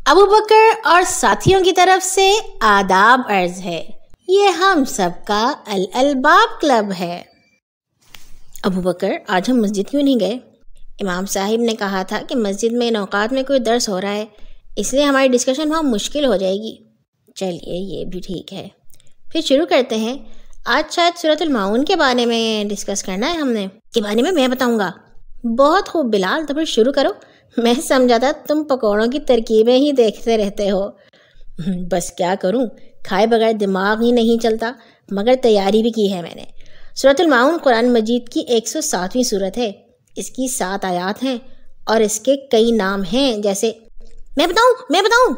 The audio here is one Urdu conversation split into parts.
ابو بکر اور ساتھیوں کی طرف سے آداب عرض ہے۔ یہ ہم سب کا الالباب کلب ہے۔ ابو بکر، آج ہم مسجد کیوں نہیں گئے؟ امام صاحب نے کہا تھا کہ مسجد میں ان اوقات میں کوئی درس ہو رہا ہے، اس لیے ہماری ڈسکشن وہاں مشکل ہو جائے گی۔ چلیے یہ بھی ٹھیک ہے، پھر شروع کرتے ہیں۔ آج شاید سورۃ المعون کے بارے میں ڈسکس کرنا ہے ہم نے، کے بارے میں بتاؤں گا۔ بہت خوب بلال، تو پھر شروع کرو۔ میں سمجھا تھا تم پکوڑوں کی ترکیبیں ہی دیکھتے رہتے ہو۔ بس کیا کروں، کھائے بغیر دماغ ہی نہیں چلتا، مگر تیاری بھی کی ہے میں نے۔ سورۃ المعون قرآن مجید کی 107ویں سورت ہے۔ اس کی 7 آیات ہیں اور اس کے کئی نام ہیں، جیسے میں بتاؤں؟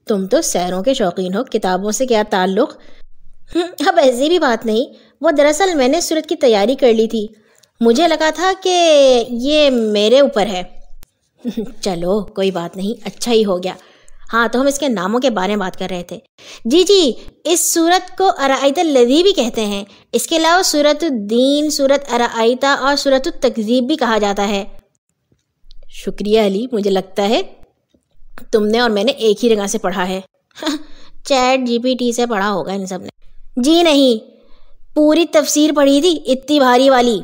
تم تو سحروں کے شوقین ہو، کتابوں سے کیا تعلق؟ اب ایسی بھی بات نہیں، وہ دراصل میں نے سورت کی تیاری کر لی تھی، مجھے لگا تھا کہ یہ میرے اوپر ہے۔ چلو کوئی بات نہیں، اچھا ہی ہو گیا۔ ہاں، تو ہم اس کے ناموں کے بارے میں بات کر رہے تھے۔ جی، اس سورت کو ارائیت الذی بھی کہتے ہیں۔ اس کے علاوہ سورت الدین، سورت ارائیتا اور سورت التکذیب بھی کہا جاتا ہے۔ شکریہ علی، مجھے لگتا ہے تم نے اور میں نے ایک ہی جگہ سے پڑھا ہے۔ چیٹ جی پی ٹی سے پڑھا ہوگا ان سب نے۔ جی نہیں، پوری تفسیر پڑھی تھی، اتنی بھاری والی۔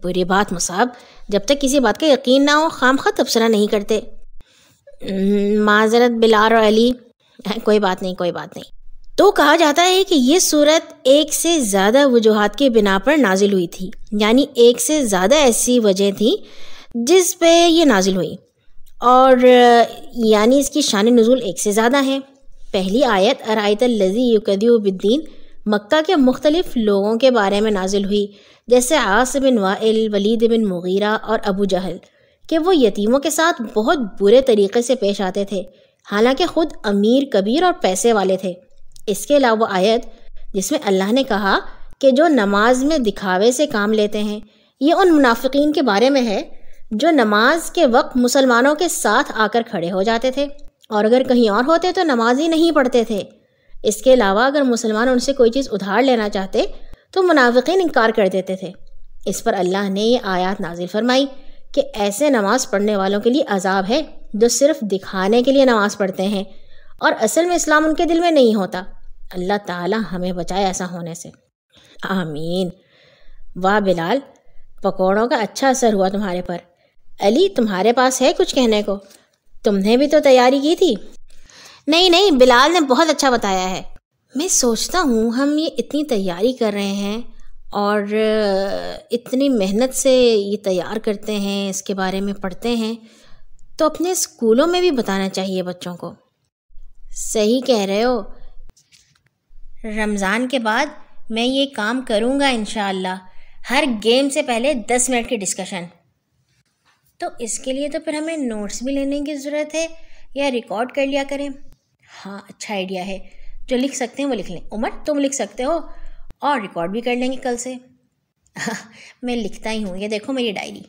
بری بات مصعب، جب تک کسی بات کا یقین نہ ہو خواہ تبصرہ نہیں کرتے۔ معذرت بلال اور علی، کوئی بات نہیں۔ تو کہا جاتا ہے کہ یہ سورت ایک سے زیادہ وجوہات کے بنا پر نازل ہوئی تھی، یعنی ایک سے زیادہ ایسی وجہ تھی جس پہ یہ نازل ہوئی، اور یعنی اس کی شان نزول ایک سے زیادہ ہے۔ پہلی آیت ارائیت الذی یکذب بالدین مکہ کے مختلف لوگوں کے بارے میں نازل ہوئی، جیسے عاص بن وائل، ولید بن مغیرہ اور ابو جہل، کہ وہ یتیموں کے ساتھ بہت برے طریقے سے پیش آتے تھے، حالانکہ خود امیر کبیر اور پیسے والے تھے۔ اس کے علاوہ آیت جس میں اللہ نے کہا کہ جو نماز میں دکھاوے سے کام لیتے ہیں، یہ ان منافقین کے بارے میں ہے جو نماز کے وقت مسلمانوں کے ساتھ آ کر کھڑے ہو جاتے تھے، اور اگر کہیں اور ہوتے تو نماز ہی نہیں پڑھتے تھے۔ اس کے علاوہ اگر مسلمان ان سے کوئی چیز ادھار لینا چاہتے تو منافقین انکار کر دیتے تھے۔ اس پر اللہ نے یہ آیات نازل فرمائی کہ ایسے نماز پڑھنے والوں کے لیے عذاب ہے جو صرف دکھانے کے لیے نماز پڑھتے ہیں اور اصل میں اسلام ان کے دل میں نہیں ہوتا۔ اللہ تعالی ہمیں بچائے ایسا ہونے سے، آمین۔ واہ بلال، پکوڑوں کا اچھا اثر ہوا تمہارے پر۔ علی، تمہارے پاس ہے کچھ کہنے کو؟ تم نے بھی تو تیاری کی تھی۔ نہیں، بلال نے بہت اچھا بتایا ہے۔ میں سوچتا ہوں ہم یہ اتنی تیاری کر رہے ہیں اور اتنی محنت سے یہ تیار کرتے ہیں، اس کے بارے میں پڑھتے ہیں، تو اپنے اسکولوں میں بھی بتانا چاہیے بچوں کو۔ صحیح کہہ رہے ہو، رمضان کے بعد میں یہ کام کروں گا انشاءاللہ، ہر گیم سے پہلے 10 منٹ کی ڈسکشن۔ تو اس کے لیے تو پھر ہمیں نوٹس بھی لینے کی ضرورت ہے، یا ریکارڈ کر لیا کریں۔ ہاں، اچھا آئیڈیا ہے، جو لکھ سکتے ہیں وہ لکھ لیں۔ عمر، تم لکھ سکتے ہو اور ریکارڈ بھی کر لیں گے کل سے۔ میں لکھتا ہی ہوں، یہ دیکھو میری ڈائری۔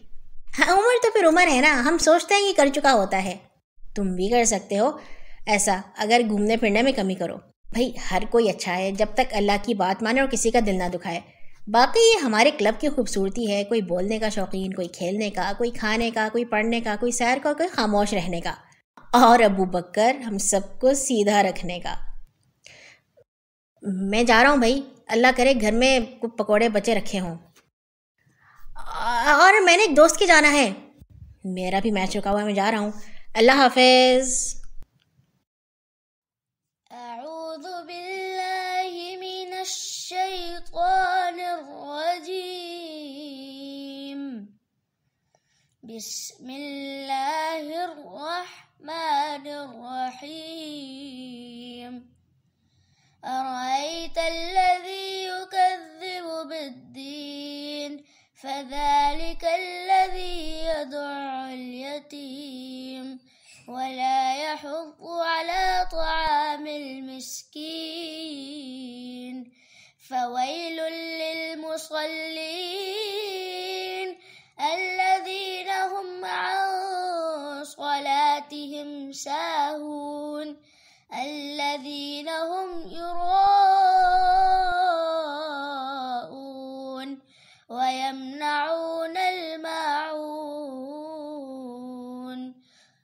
ہاں عمر تو پھر عمر ہے نا، ہم سوچتے ہیں یہ کر چکا ہوتا ہے۔ تم بھی کر سکتے ہو ایسا، اگر گھومنے پھرنے میں کمی کرو۔ بھائی ہر کوئی اچھا ہے جب تک اللہ کی بات مانے اور کسی کا دل نہ دکھائے۔ باقی یہ ہمارے کلب کی خوبصورتی ہے، کوئی بولنے کا شوقین، کوئی کھیلنے کا، کوئی کھانے کا، کوئی پڑھنے کا، کوئی سیر کا، کوئی خاموش رہنے کا، اور ابو بکر ہم سب کو سیدھا رکھنے کا۔ میں جا رہا ہوں بھائی، اللہ کرے گھر میں پکوڑے بچے رکھے ہوں۔ اور میں نے ایک دوست کے جانا ہے، میرا بھی میچ رکا ہوا ہے، میں جا رہا ہوں۔ اللہ حافظ۔ اعوذ باللہ من الشیطان الرجیم، بسم اللہ الرحمن الرحیم۔ أرأيت الذي يكذب بالدين فذلك الذي يدع اليتيم ولا يحض على طعام المسكين فويل للمصلين الذين هم عن صلاتهم ساهون الذين هم يراءون ويمنعون الماعون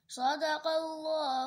صدق اللہ